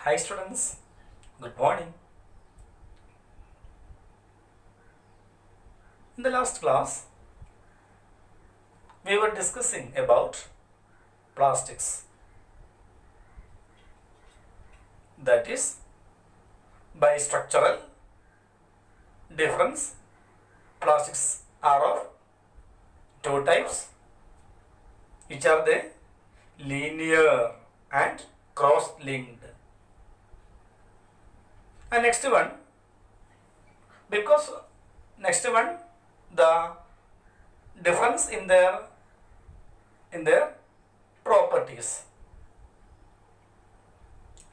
Hi students, good morning. In the last class, we were discussing about plastics. That is, by structural difference, plastics are of two types, which are the linear and cross-linked. And next one, the difference in their properties,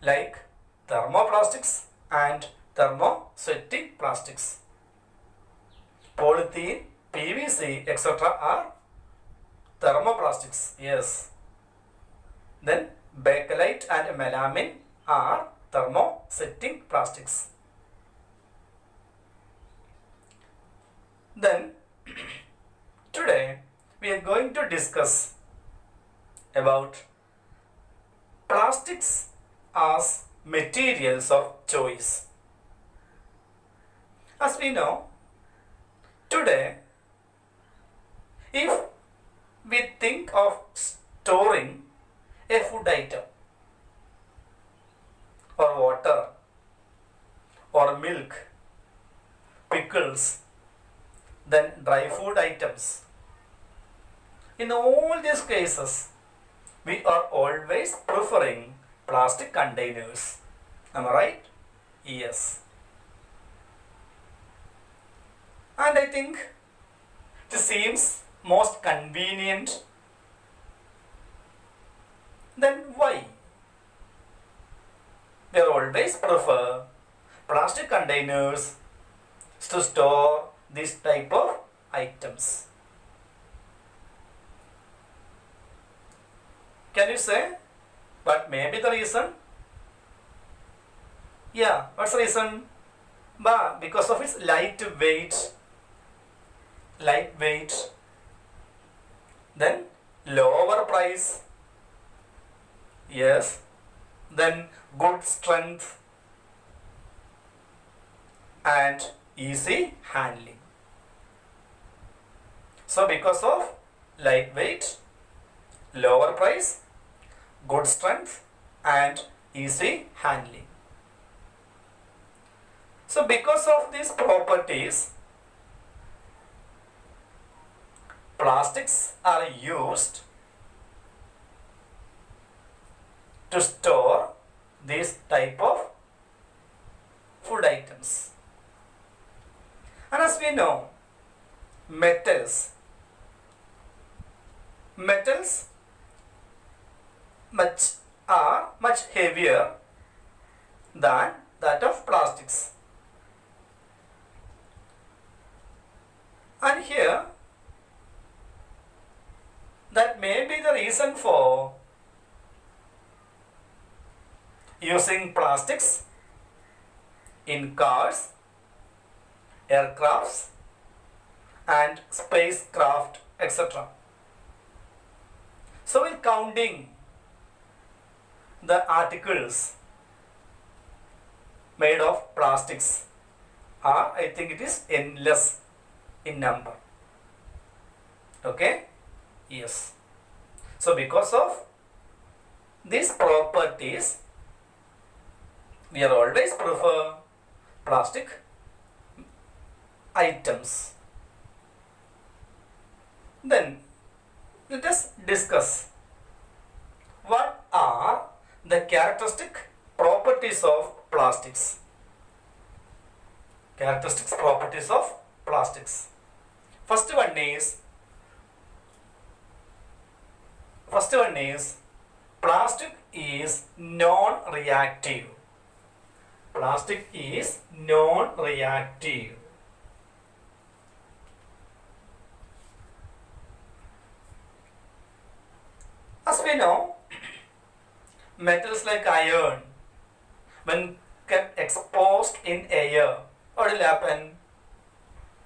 like thermoplastics and thermosetting plastics. Polythene, PVC, etc. are thermoplastics. Yes. Then bakelite and melamine are thermosetting plastics. Then today we are going to discuss about plastics as materials of choice. As we know, today if we think of storing a food item or water or milk, pickles, then dry food items. In all these cases, we are always preferring plastic containers. Am I right? Yes. And I think this seems most convenient. Then why? We always prefer plastic containers to store this type of items. Can you say what may be the reason? Yeah, what's the reason? Because of its lightweight, then lower price, yes, then good strength and easy handling. So because of lightweight, lower price, good strength and easy handling. So because of these properties, plastics are used to store this type of food items. And as we know, metals are much heavier than that of plastics. And here, that may be the reason for using plastics in cars, aircrafts and spacecraft, etc. So in counting the articles made of plastics are, I think it is endless in number. Okay? Yes. So because of these properties, we are always prefer plastic items. Then let us discuss what are the characteristic properties of plastics. Characteristics properties of plastics. First one is plastic is non-reactive. Plastic is non-reactive. As we know, metals like iron, when kept exposed in air, what will happen?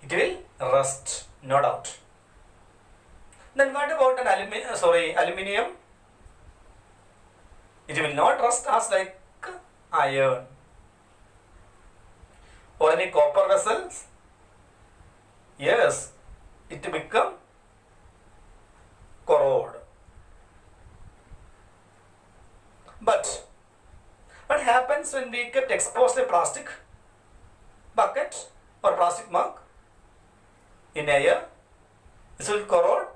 It will rust, no doubt. Then what about an aluminium? It will not rust as like iron. Or any copper vessels? Yes, it become corrode. But what happens when we get exposed a plastic bucket or plastic mug in air? This will corrode?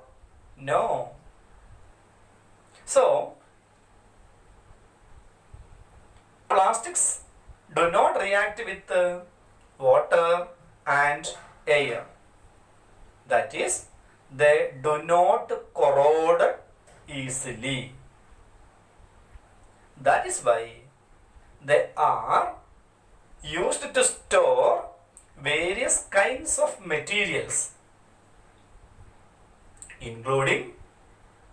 No. So, plastics do not react with water and air. That is, they do not corrode easily. That is why they are used to store various kinds of materials, including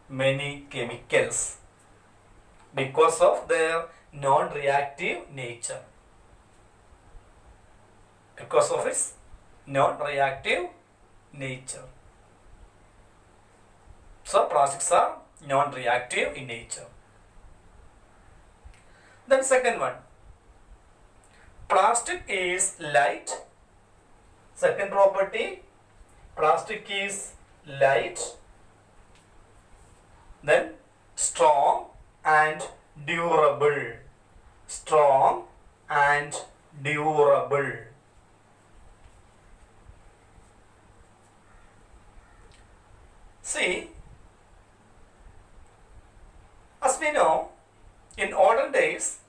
many chemicals, because of their non-reactive nature. Because of its non-reactive nature. So plastics are non-reactive in nature. Then second one, plastic is light. Second property, plastic is light, then strong and durable. Strong and durable. See, as we know, in olden days,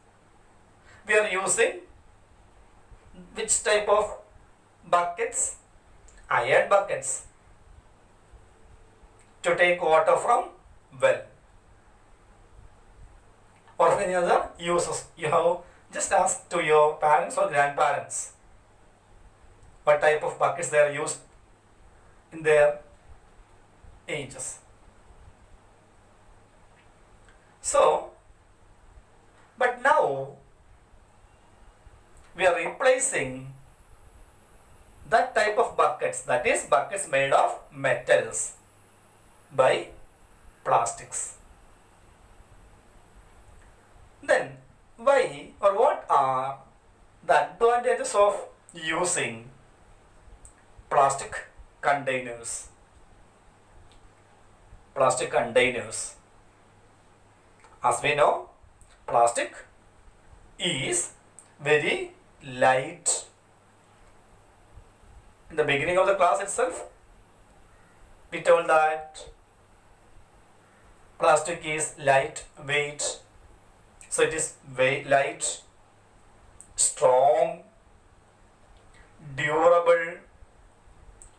we are using which type of buckets? Iron buckets to take water from well or any other uses. You have just asked to your parents or grandparents what type of buckets they are used in their ages. So, but now we are replacing that type of buckets, that is buckets made of metals, by plastics. Then why or what are the advantages of using plastic containers? Plastic containers. As we know, plastic is very light. In the beginning of the class itself, we told that plastic is lightweight. So it is very light, strong, durable,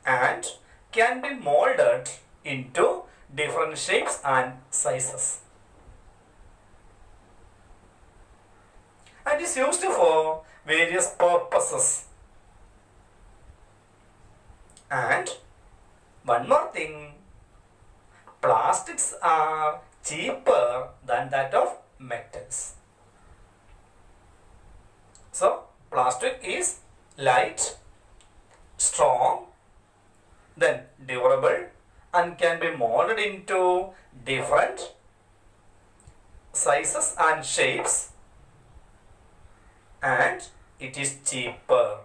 and can be molded into different shapes and sizes. And is used for various purposes. And one more thing, plastics are cheaper than that of metals. So plastic is light, strong, then durable, and can be molded into different sizes and shapes, and it is cheaper.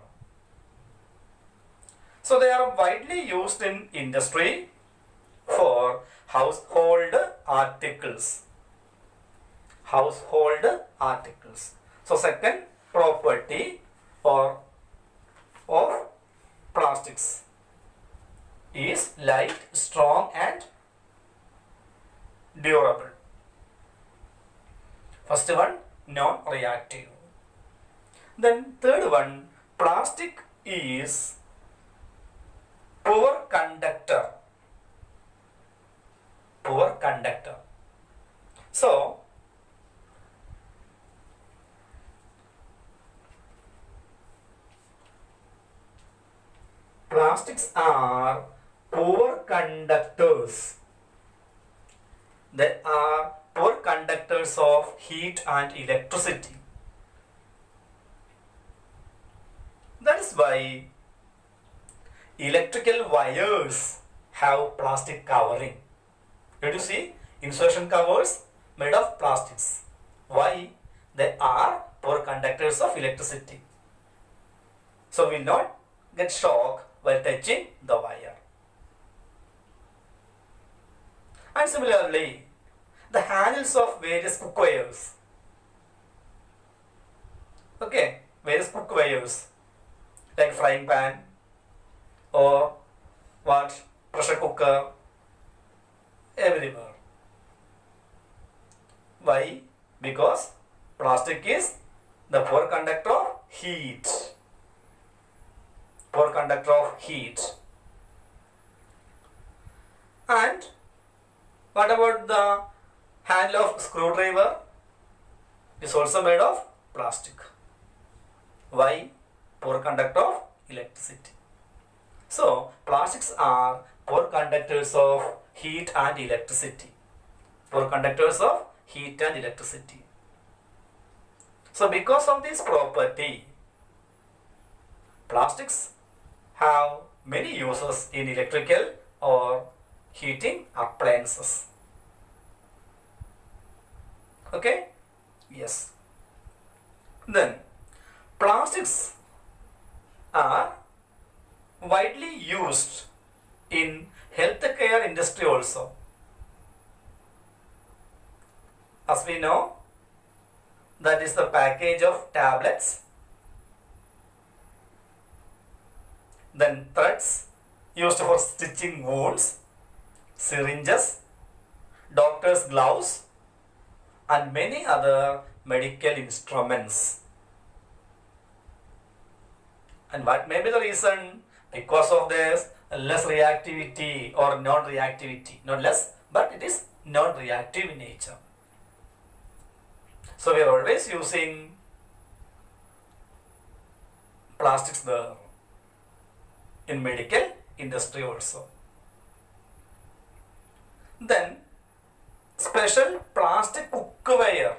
So they are widely used in industry for household articles. Household articles. So second property or of plastics is light, strong, and durable. First one, non-reactive. Then third one, plastic is poor conductor. Poor conductor. So plastics are poor conductors. They are poor conductors of heat and electricity. That is why electrical wires have plastic covering. Did you see? Insertion covers made of plastics. Why? They are poor conductors of electricity. So will not get shock while touching the wire. And similarly, the handles of various cookwares. Okay, various cookwares like frying pan or what, pressure cooker, everywhere. Why? Because plastic is the poor conductor of heat. Poor conductor of heat. And what about the handle of screwdriver? It is also made of plastic. Why? Poor conductor of electricity. So, plastics are poor conductors of heat and electricity. Poor conductors of heat and electricity. So, because of this property, plastics have many uses in electrical or heating appliances. Okay? Yes. Then, plastics are widely used in healthcare industry also. As we know, that is the package of tablets, then threads used for stitching wounds, syringes, doctor's gloves, and many other medical instruments. And what may be the reason? Because of this less reactivity or non-reactivity. Not less, but it is non-reactive in nature. So we are always using plastics there in medical industry also. Then special plastic cookware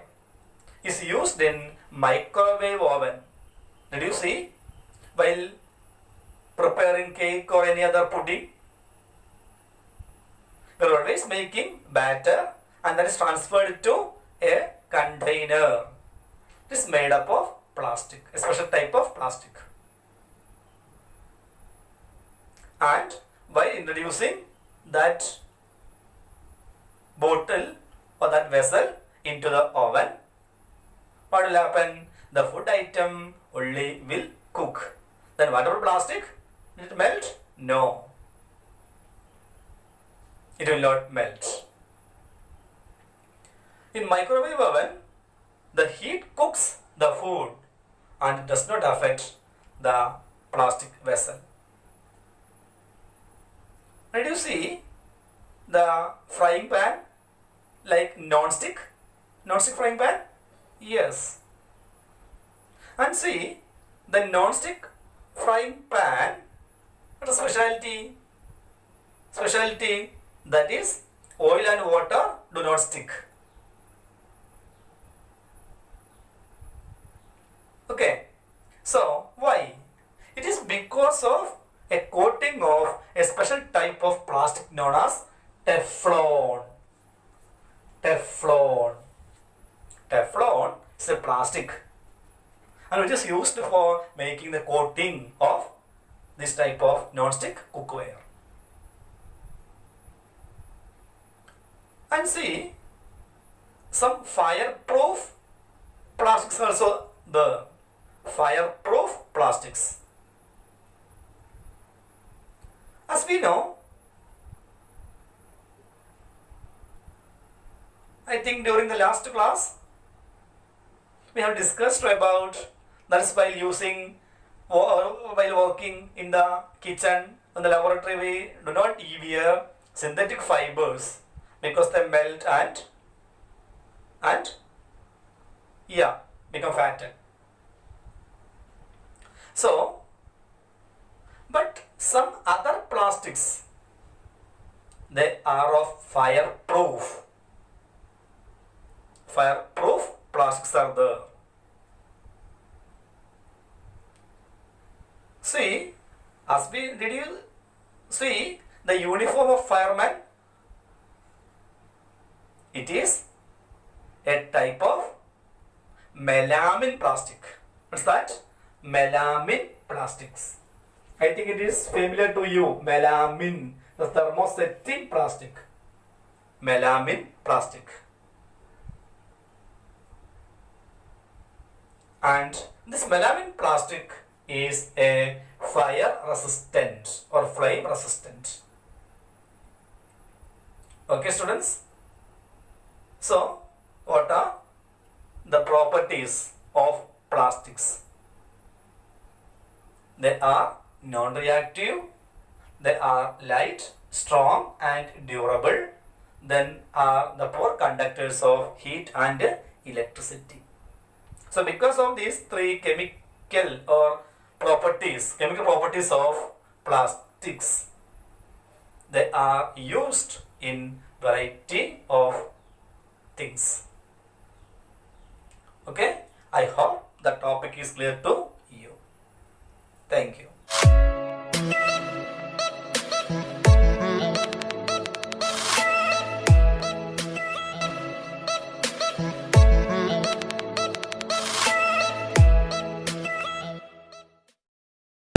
is used in microwave oven. Did you see? While preparing cake or any other pudding, we are always making batter and that is transferred to a container. It is made up of plastic, a special type of plastic. And by introducing that bottle or that vessel into the oven, what will happen? The food item only will cook. Then whatever plastic, will it melt? No. It will not melt. In microwave oven, the heat cooks the food and does not affect the plastic vessel. Did you see the frying pan like non-stick frying pan? Yes. And see the non-stick frying pan, what is specialty? Specialty, that is oil and water do not stick. Okay. So why? It is because of a coating of a special type of plastic known as Teflon. Teflon is a plastic and which is used for making the coating of this type of non-stick cookware. And see, some fireproof plastics also the fireproof plastics. As we know, I think during the last class we have discussed about that is while working in the kitchen in the laboratory we do not wear synthetic fibers because they melt and become fattened. So, but some other plastics, they are of fireproof. Fireproof plastics are there. See, did you see the uniform of fireman? It is a type of melamine plastic. What's that? Melamine plastics. I think it is familiar to you. Melamine, the thermosetting plastic. Melamine plastic. And this melamine plastic is a fire resistant or flame resistant. Okay, students? So, what are the properties of plastics? They are non-reactive, they are light, strong and durable, then are the poor conductors of heat and electricity. So because of these three chemical properties of plastics, they are used in variety of things. Okay, I hope the topic is clear to you. Thank you.